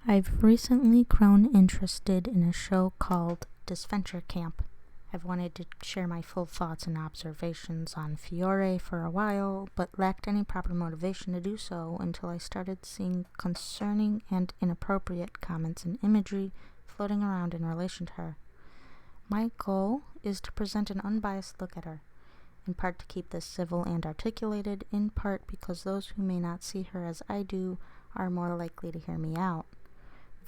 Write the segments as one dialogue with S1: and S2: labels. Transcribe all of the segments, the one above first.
S1: I've recently grown interested in a show called Disventure Camp. I've wanted to share my full thoughts and observations on Fiore for a while, but lacked any proper motivation to do so until I started seeing concerning and inappropriate comments and imagery floating around in relation to her. My goal is to present an unbiased look at her, in part to keep this civil and articulated, in part because those who may not see her as I do are more likely to hear me out.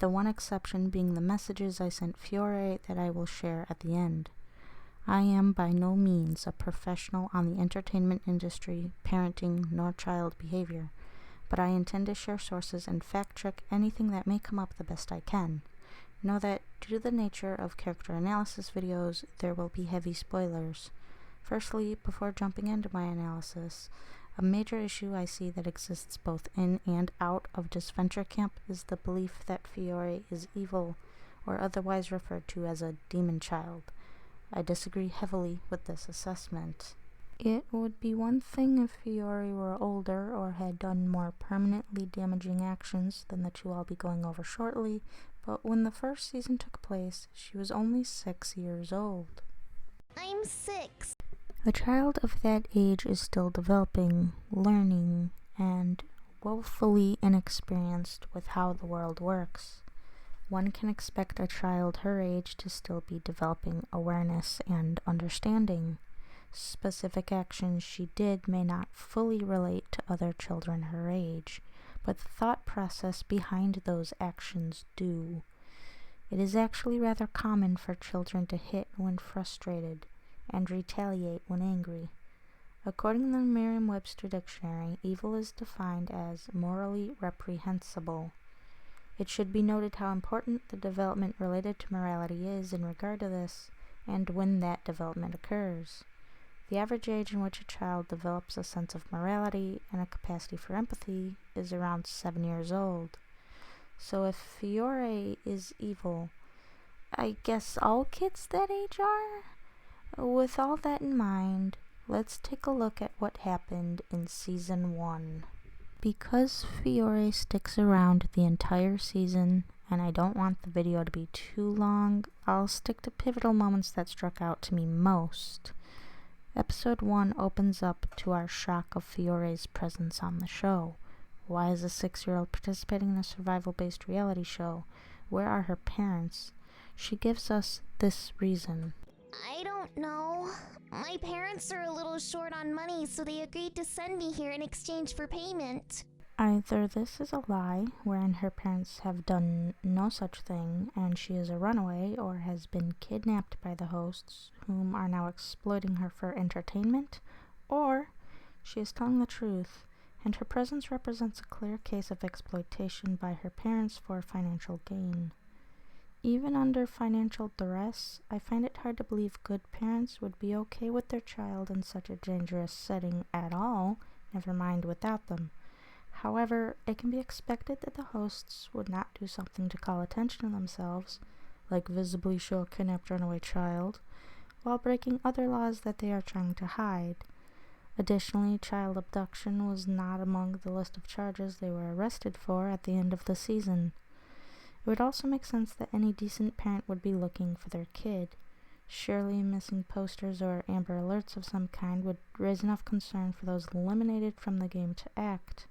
S1: The one exception being the messages I sent Fiore that I will share at the end. I am by no means a professional on the entertainment industry, parenting, nor child behavior, but I intend to share sources and fact-check anything that may come up the best I can. Know that, due to the nature of character analysis videos, there will be heavy spoilers. Firstly, before jumping into my analysis, a major issue I see that exists both in and out of Disventure Camp is the belief that Fiore is evil, or otherwise referred to as a demon child. I disagree heavily with this assessment. It would be one thing if Fiore were older or had done more permanently damaging actions than the two I'll be going over shortly, but when the first season took place, she was only 6 years old.
S2: I'm 6.
S1: A child of that age is still developing, learning, and woefully inexperienced with how the world works. One can expect a child her age to still be developing awareness and understanding. Specific actions she did may not fully relate to other children her age, but the thought process behind those actions do. It is actually rather common for children to hit when frustrated and retaliate when angry. According to the Merriam-Webster Dictionary, evil is defined as morally reprehensible. It should be noted how important the development related to morality is in regard to this, and when that development occurs. The average age in which a child develops a sense of morality and a capacity for empathy is around 7 years old. So if Fiore is evil, I guess all kids that age are? With all that in mind, let's take a look at what happened in Season 1. Because Fiore sticks around the entire season, and I don't want the video to be too long, I'll stick to pivotal moments that struck out to me most. Episode 1 opens up to our shock of Fiore's presence on the show. Why is a 6-year-old participating in a survival-based reality show? Where are her parents? She gives us this reason.
S2: I don't know. My parents are a little short on money, so they agreed to send me here in exchange for payment.
S1: Either this is a lie, wherein her parents have done no such thing, and she is a runaway, or has been kidnapped by the hosts, whom are now exploiting her for entertainment, or she is telling the truth, and her presence represents a clear case of exploitation by her parents for financial gain. Even under financial duress, I find it hard to believe good parents would be okay with their child in such a dangerous setting at all, never mind without them. However, it can be expected that the hosts would not do something to call attention to themselves, like visibly show a kidnapped runaway child, while breaking other laws that they are trying to hide. Additionally, child abduction was not among the list of charges they were arrested for at the end of the season. It would also make sense that any decent parent would be looking for their kid. Surely missing posters or Amber Alerts of some kind would raise enough concern for those eliminated from the game to act.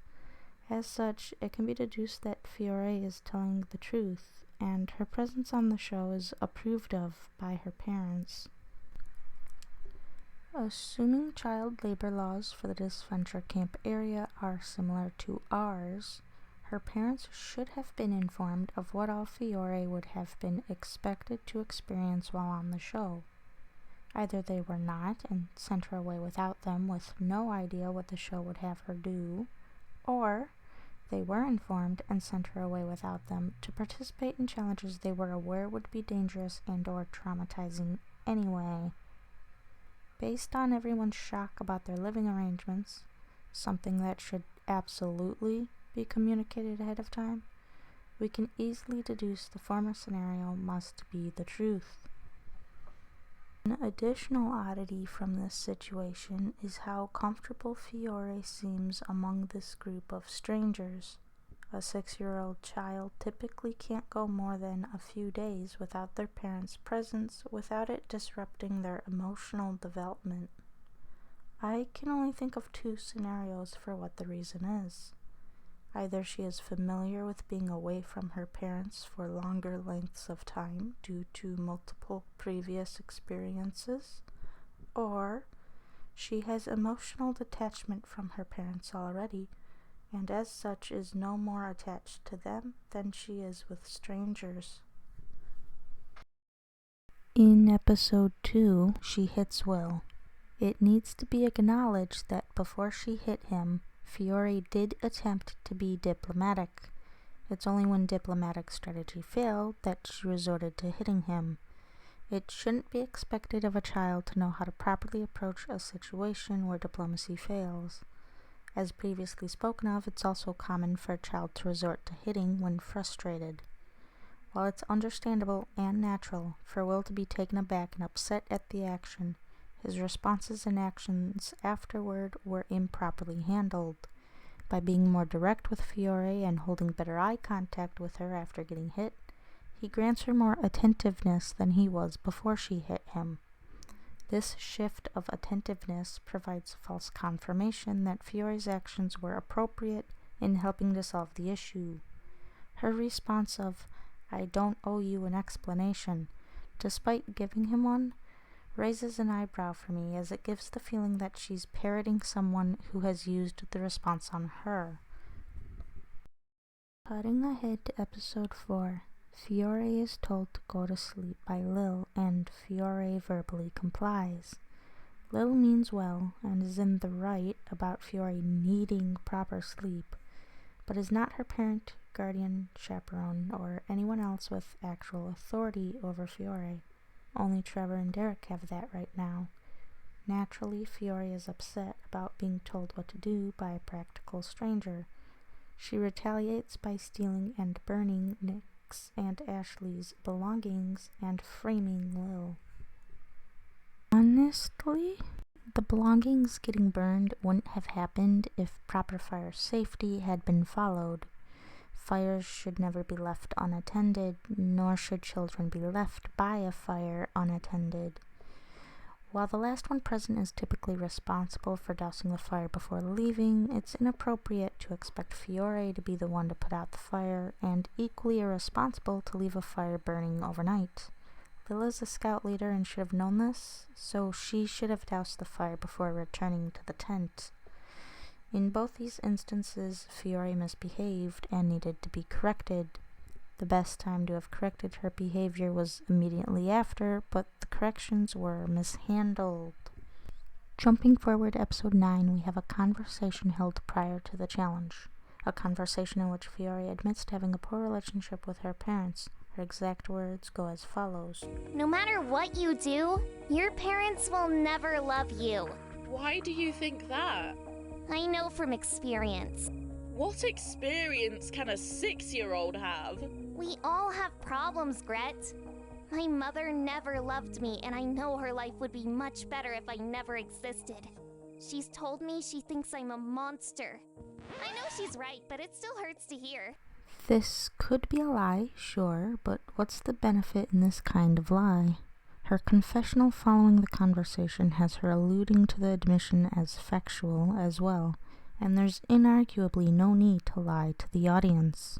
S1: As such, it can be deduced that Fiore is telling the truth, and her presence on the show is approved of by her parents. Assuming child labor laws for the Disventure Camp area are similar to ours, her parents should have been informed of what all Fiore would have been expected to experience while on the show. Either they were not and sent her away without them with no idea what the show would have her do, or they were informed and sent her away without them to participate in challenges they were aware would be dangerous and or traumatizing anyway. Based on everyone's shock about their living arrangements, something that should absolutely be communicated ahead of time, we can easily deduce the former scenario must be the truth. An additional oddity from this situation is how comfortable Fiore seems among this group of strangers. A 6-year-old child typically can't go more than a few days without their parents' presence without it disrupting their emotional development. I can only think of 2 scenarios for what the reason is. Either she is familiar with being away from her parents for longer lengths of time due to multiple previous experiences, or she has emotional detachment from her parents already, and as such is no more attached to them than she is with strangers. In episode 2, she hits Will. It needs to be acknowledged that before she hit him, Fiore did attempt to be diplomatic. It's only when diplomatic strategy failed that she resorted to hitting him. It shouldn't be expected of a child to know how to properly approach a situation where diplomacy fails. As previously spoken of, it's also common for a child to resort to hitting when frustrated. While it's understandable and natural for Will to be taken aback and upset at the action, his responses and actions afterward were improperly handled. By being more direct with Fiore and holding better eye contact with her after getting hit, he grants her more attentiveness than he was before she hit him. This shift of attentiveness provides false confirmation that Fiore's actions were appropriate in helping to solve the issue. Her response of, "I don't owe you an explanation," despite giving him one, raises an eyebrow for me as it gives the feeling that she's parroting someone who has used the response on her. Cutting ahead to episode 4. Fiore is told to go to sleep by Lil, and Fiore verbally complies. Lil means well and is in the right about Fiore needing proper sleep, but is not her parent, guardian, chaperone, or anyone else with actual authority over Fiore. Only Trevor and Derek have that right now. Naturally, Fiore is upset about being told what to do by a practical stranger. She retaliates by stealing and burning Nick's and Ashley's belongings and framing Lil. Honestly, the belongings getting burned wouldn't have happened if proper fire safety had been followed. Fires should never be left unattended, nor should children be left by a fire unattended. While the last one present is typically responsible for dousing the fire before leaving, it's inappropriate to expect Fiore to be the one to put out the fire, and equally irresponsible to leave a fire burning overnight. Lil is a scout leader and should have known this, so she should have doused the fire before returning to the tent. In both these instances, Fiore misbehaved and needed to be corrected. The best time to have corrected her behavior was immediately after, but the corrections were mishandled. Jumping forward to episode 9, we have a conversation held prior to the challenge. A conversation in which Fiore admits to having a poor relationship with her parents. Her exact words go as follows.
S2: No matter what you do, your parents will never love you.
S3: Why do you think that?
S2: I know from experience.
S3: What experience can a 6-year-old have?
S2: We all have problems, Grett. My mother never loved me, and I know her life would be much better if I never existed. She's told me she thinks I'm a monster. I know she's right, but it still hurts to hear.
S1: This could be a lie, sure, but what's the benefit in this kind of lie? Her confessional following the conversation has her alluding to the admission as factual as well, and there's inarguably no need to lie to the audience.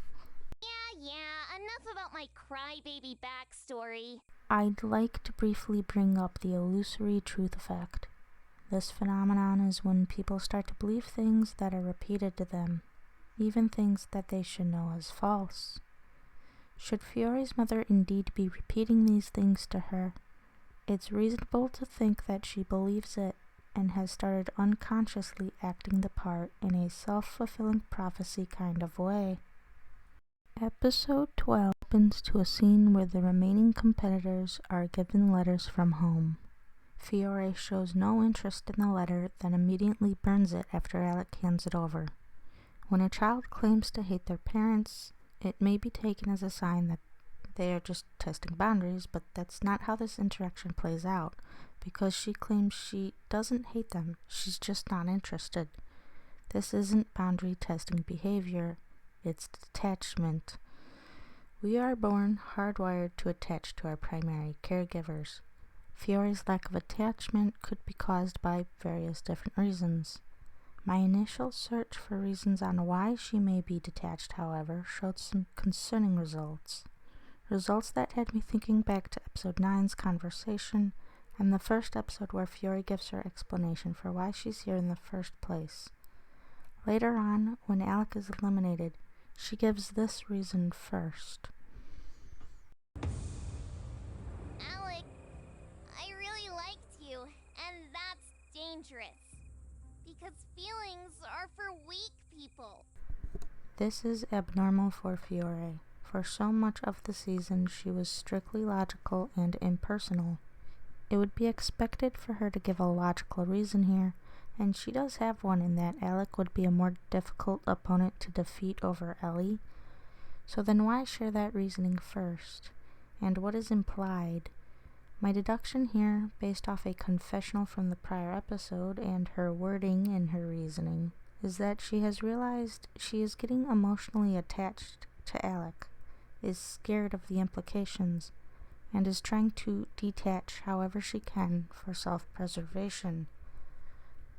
S2: Yeah, enough about my crybaby backstory.
S1: I'd like to briefly bring up the illusory truth effect. This phenomenon is when people start to believe things that are repeated to them, even things that they should know as false. Should Fiore's mother indeed be repeating these things to her, it's reasonable to think that she believes it and has started unconsciously acting the part in a self-fulfilling prophecy kind of way. Episode 12 opens to a scene where the remaining competitors are given letters from home. Fiore shows no interest in the letter, then immediately burns it after Alec hands it over. When a child claims to hate their parents, it may be taken as a sign that they are just testing boundaries, but that's not how this interaction plays out, because she claims she doesn't hate them, she's just not interested. This isn't boundary testing behavior, it's detachment. We are born hardwired to attach to our primary caregivers. Fiore's lack of attachment could be caused by various different reasons. My initial search for reasons on why she may be detached, however, showed some concerning results. Results that had me thinking back to episode 9's conversation and the first episode where Fiore gives her explanation for why she's here in the first place. Later on, when Alec is eliminated, she gives this reason first.
S2: Alec, I really liked you, and that's dangerous. Because feelings are for weak people.
S1: This is abnormal for Fiore. For so much of the season, she was strictly logical and impersonal. It would be expected for her to give a logical reason here, and she does have one in that Alec would be a more difficult opponent to defeat over Ellie. So then why share that reasoning first? And what is implied? My deduction here, based off a confessional from the prior episode and her wording in her reasoning, is that she has realized she is getting emotionally attached to Alec, is scared of the implications, and is trying to detach however she can for self-preservation.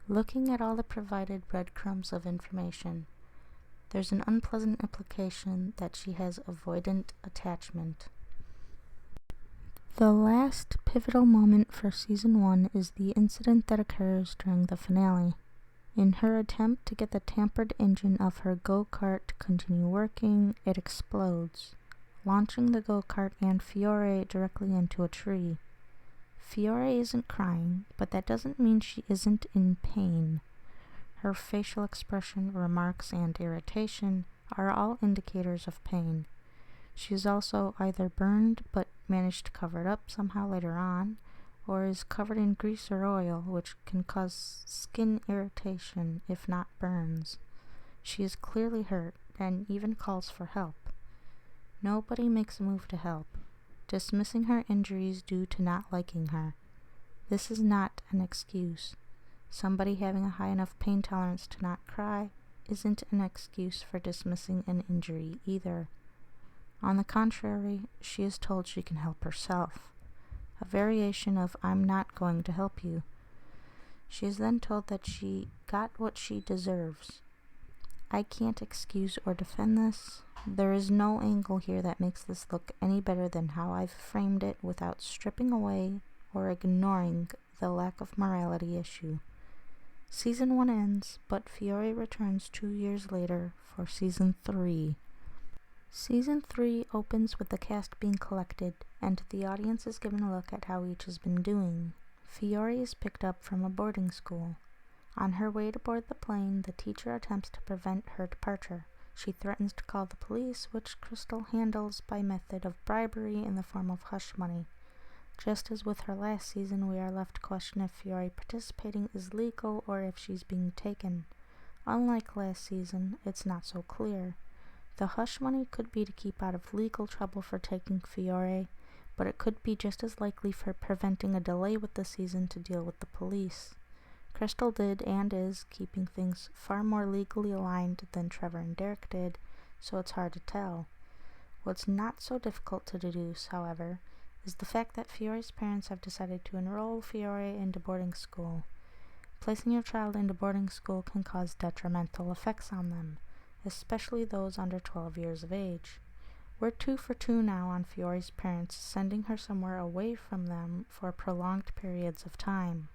S1: Looking at all the provided breadcrumbs of information, there's an unpleasant implication that she has avoidant attachment. The last pivotal moment for Season 1 is the incident that occurs during the finale. In her attempt to get the tampered engine of her go-kart to continue working, it explodes, launching the go-kart and Fiore directly into a tree. Fiore isn't crying, but that doesn't mean she isn't in pain. Her facial expression, remarks, and irritation are all indicators of pain. She is also either burned but managed to cover it up somehow later on, or is covered in grease or oil, which can cause skin irritation if not burns. She is clearly hurt and even calls for help. Nobody makes a move to help, dismissing her injuries due to not liking her. This is not an excuse. Somebody having a high enough pain tolerance to not cry isn't an excuse for dismissing an injury either. On the contrary, she is told she can help herself, a variation of "I'm not going to help you." She is then told that she got what she deserves. I can't excuse or defend this. There is no angle here that makes this look any better than how I've framed it without stripping away or ignoring the lack of morality issue. Season 1 ends, but Fiore returns 2 years later for Season 3. Season 3 opens with the cast being collected, and the audience is given a look at how each has been doing. Fiore is picked up from a boarding school. On her way to board the plane, the teacher attempts to prevent her departure. She threatens to call the police, which Crystal handles by method of bribery in the form of hush money. Just as with her last season, we are left to question if Fiore participating is legal or if she's being taken. Unlike last season, it's not so clear. The hush money could be to keep out of legal trouble for taking Fiore, but it could be just as likely for preventing a delay with the season to deal with the police. Crystal did and is keeping things far more legally aligned than Trevor and Derek did, so it's hard to tell. What's not so difficult to deduce, however, is the fact that Fiore's parents have decided to enroll Fiore into boarding school. Placing your child into boarding school can cause detrimental effects on them, especially those under 12 years of age. We're 2 for 2 now on Fiore's parents sending her somewhere away from them for prolonged periods of time.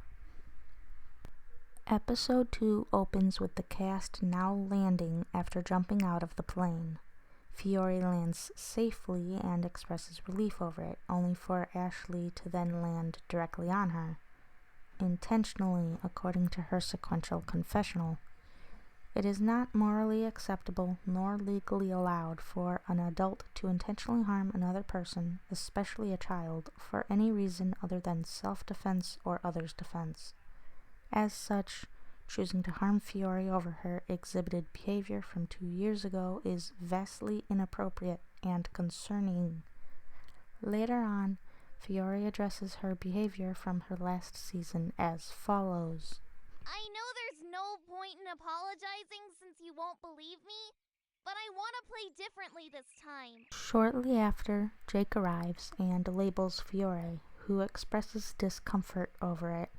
S1: Episode 2 opens with the cast now landing after jumping out of the plane. Fiore lands safely and expresses relief over it, only for Ashley to then land directly on her. Intentionally, according to her sequential confessional. It is not morally acceptable nor legally allowed for an adult to intentionally harm another person, especially a child, for any reason other than self-defense or others' defense. As such, choosing to harm Fiore over her exhibited behavior from 2 years ago is vastly inappropriate and concerning. Later on, Fiore addresses her behavior from her last season as follows.
S2: I know there's no point in apologizing since you won't believe me, But I want to play differently this time.
S1: Shortly after, Jake arrives and labels Fiore, who expresses discomfort over it.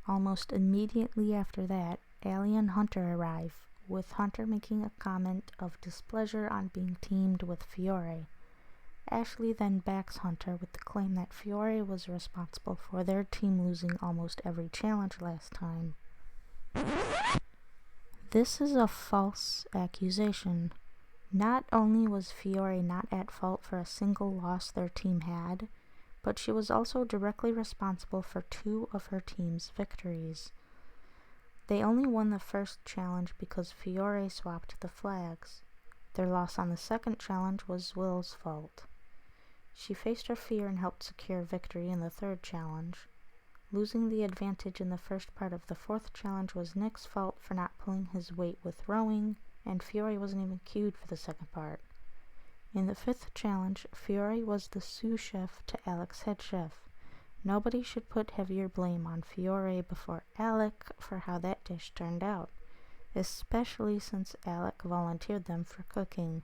S1: Almost immediately after that, Allie and Hunter arrive, with Hunter making a comment of displeasure on being teamed with Fiore. Ashley then backs Hunter with the claim that Fiore was responsible for their team losing almost every challenge last time. This is a false accusation. Not only was Fiore not at fault for a single loss their team had, but she was also directly responsible for 2 of her team's victories. They only won the first challenge because Fiore swapped the flags. Their loss on the second challenge was Will's fault. She faced her fear and helped secure victory in the third challenge. Losing the advantage in the first part of the fourth challenge was Nick's fault for not pulling his weight with rowing, and Fiore wasn't even cued for the second part. In the fifth challenge, Fiore was the sous chef to Alec's head chef. Nobody should put heavier blame on Fiore before Alec for how that dish turned out, especially since Alec volunteered them for cooking.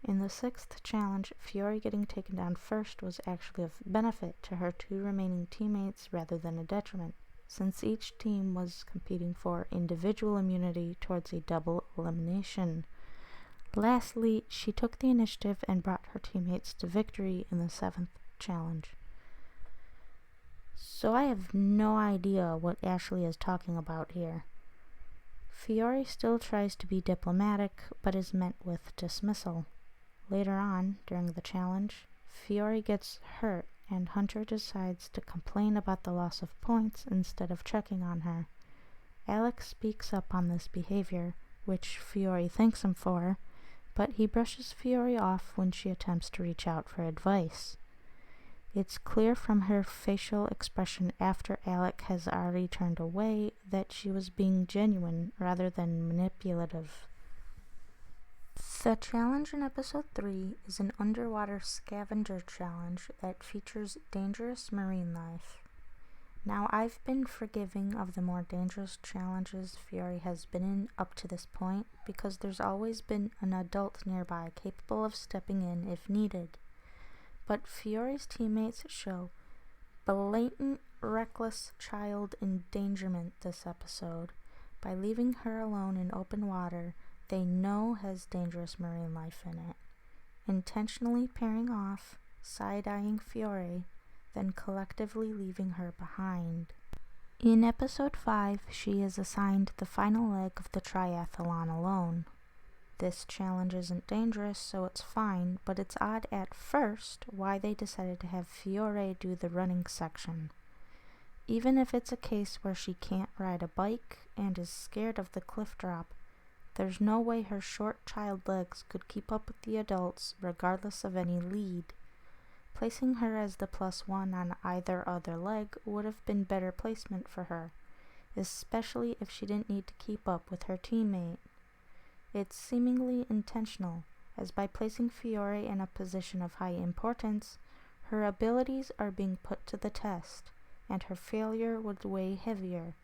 S1: In the sixth challenge, Fiore getting taken down first was actually of benefit to her 2 remaining teammates rather than a detriment, since each team was competing for individual immunity towards a double elimination. Lastly, she took the initiative and brought her teammates to victory in the 7th challenge. So I have no idea what Ashley is talking about here. Fiore still tries to be diplomatic, but is met with dismissal. Later on, during the challenge, Fiore gets hurt and Hunter decides to complain about the loss of points instead of checking on her. Alec speaks up on this behavior, which Fiore thanks him for, but he brushes Fiore off when she attempts to reach out for advice. It's clear from her facial expression after Alec has already turned away that she was being genuine rather than manipulative. The challenge in episode 3 is an underwater scavenger challenge that features dangerous marine life. Now, I've been forgiving of the more dangerous challenges Fiore has been in up to this point because there's always been an adult nearby capable of stepping in if needed. But Fiore's teammates show blatant, reckless child endangerment this episode by leaving her alone in open water they know has dangerous marine life in it, intentionally pairing off, side-eyeing Fiore, then collectively leaving her behind. In episode 5, she is assigned the final leg of the triathlon alone. This challenge isn't dangerous, so it's fine, but it's odd at first why they decided to have Fiore do the running section. Even if it's a case where she can't ride a bike and is scared of the cliff drop, there's no way her short child legs could keep up with the adults regardless of any lead. Placing her as the +1 on either other leg would have been better placement for her, especially if she didn't need to keep up with her teammate. It's seemingly intentional, as by placing Fiore in a position of high importance, her abilities are being put to the test, and her failure would weigh heavier,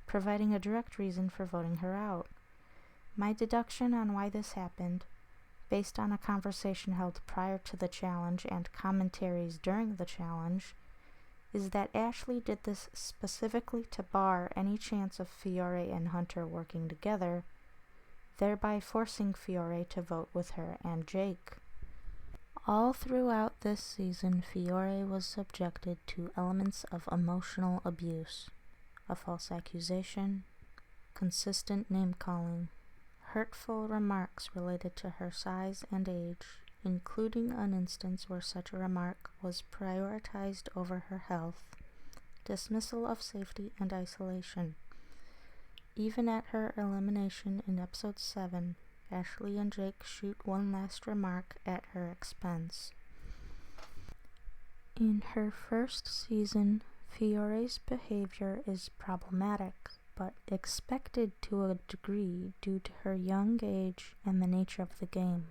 S1: providing a direct reason for voting her out. My deduction on why this happened, based on a conversation held prior to the challenge and commentaries during the challenge, is that Ashley did this specifically to bar any chance of Fiore and Hunter working together, thereby forcing Fiore to vote with her and Jake. All throughout this season, Fiore was subjected to elements of emotional abuse, a false accusation, consistent name-calling, hurtful remarks related to her size and age, including an instance where such a remark was prioritized over her health, dismissal of safety and isolation. Even at her elimination in episode 7, Ashley and Jake shoot one last remark at her expense. In her first season, Fiore's behavior is problematic, but expected to a degree due to her young age and the nature of the game.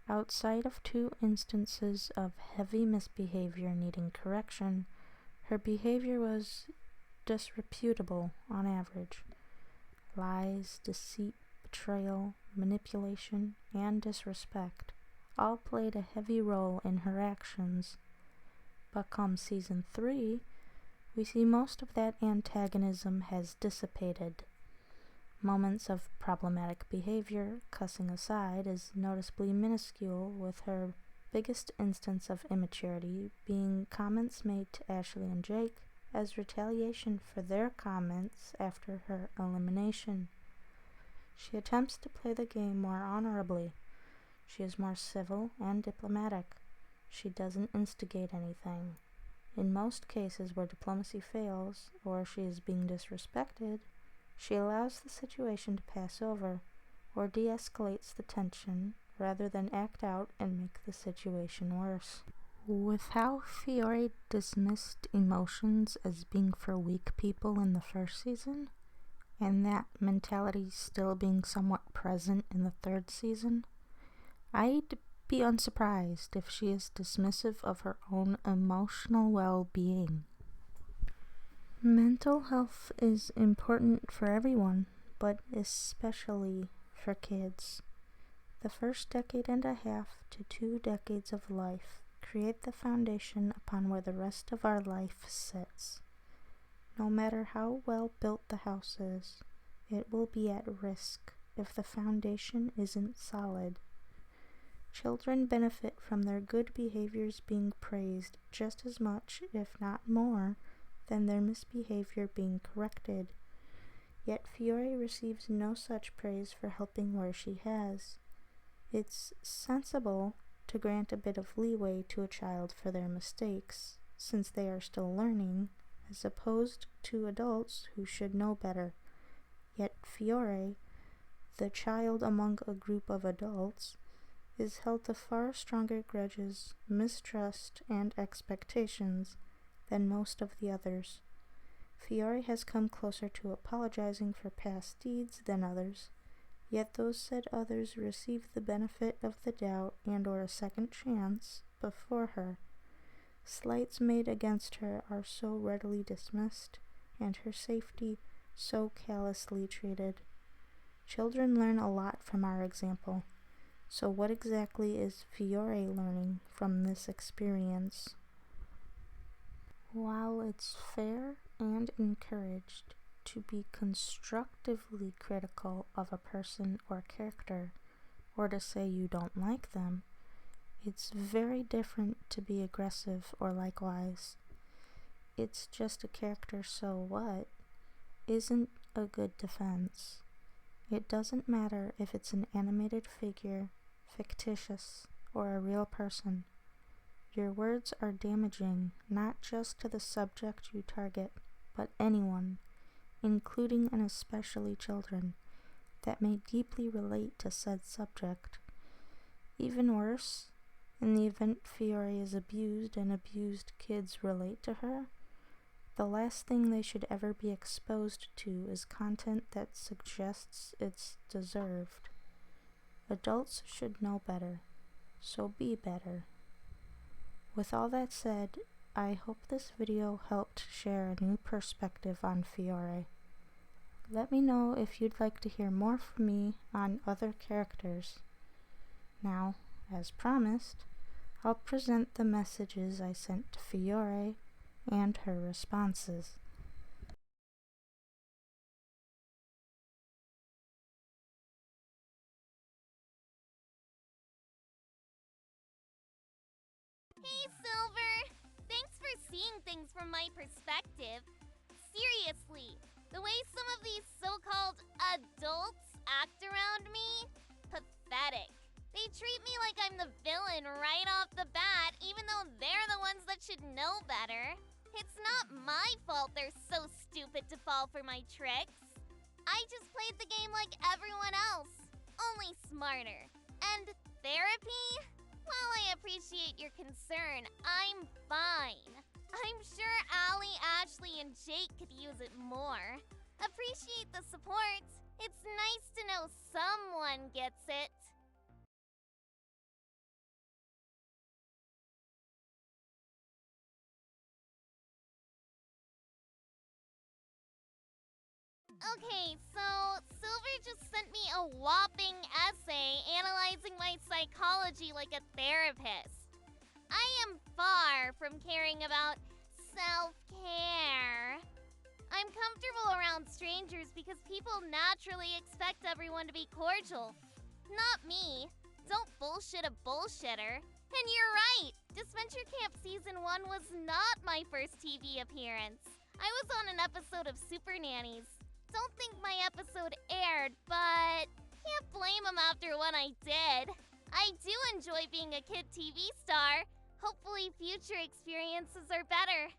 S1: Outside of 2 instances of heavy misbehavior needing correction, her behavior was disreputable on average. Lies, deceit, betrayal, manipulation, and disrespect all played a heavy role in her actions. But come season 3, we see most of that antagonism has dissipated. Moments of problematic behavior, cussing aside, is noticeably minuscule, with her biggest instance of immaturity being comments made to Ashley and Jake as retaliation for their comments after her elimination. She attempts to play the game more honorably. She is more civil and diplomatic. She doesn't instigate anything. In most cases where diplomacy fails, or she is being disrespected, she allows the situation to pass over, or de-escalates the tension, rather than act out and make the situation worse. With how Fiore dismissed emotions as being for weak people in the first season, and that mentality still being somewhat present in the third season, I'd be unsurprised if she is dismissive of her own emotional well-being. Mental health is important for everyone, but especially for kids. The first decade and a half to 2 decades of life create the foundation upon where the rest of our life sits. No matter how well built the house is, it will be at risk if the foundation isn't solid. Children benefit from their good behaviors being praised just as much, if not more, than their misbehavior being corrected. Yet Fiore receives no such praise for helping where she has. It's sensible to grant a bit of leeway to a child for their mistakes, since they are still learning, as opposed to adults who should know better. Yet Fiore, the child among a group of adults, is held to far stronger grudges, mistrust, and expectations than most of the others. Fiore has come closer to apologizing for past deeds than others, yet those said others receive the benefit of the doubt and/or a second chance before her. Slights made against her are so readily dismissed, and her safety so callously treated. Children learn a lot from our example. So what exactly is Fiore learning from this experience? While it's fair and encouraged to be constructively critical of a person or character, or to say you don't like them, it's very different to be aggressive or likewise. It's just a character, so what? Isn't a good defense. It doesn't matter if it's an animated figure, fictitious, or a real person. Your words are damaging not just to the subject you target, but anyone, including and especially children, that may deeply relate to said subject. Even worse, in the event Fiore is abused and abused kids relate to her, the last thing they should ever be exposed to is content that suggests it's deserved. Adults should know better, so be better. With all that said, I hope this video helped share a new perspective on Fiore. Let me know if you'd like to hear more from me on other characters. Now, as promised, I'll present the messages I sent to Fiore and her responses.
S2: Hey, Silver! Thanks for seeing things from my perspective. Seriously, the way some of these so-called adults act around me? Pathetic. They treat me like I'm the villain right off the bat, even though they're the ones that should know better. It's not my fault they're so stupid to fall for my tricks. I just played the game like everyone else, only smarter. And therapy? While I appreciate your concern, I'm fine. I'm sure Allie, Ashley, and Jake could use it more. Appreciate the support. It's nice to know someone gets it. Okay, so Silver just sent me a whopping essay analyzing my psychology like a therapist. I am far from caring about self-care. I'm comfortable around strangers because people naturally expect everyone to be cordial. Not me. Don't bullshit a bullshitter. And you're right! Disventure Camp Season 1 was not my first TV appearance. I was on an episode of Super Nannies. Don't think my episode aired, but can't blame them after what I did. I do enjoy being a kid TV star. Hopefully future experiences are better.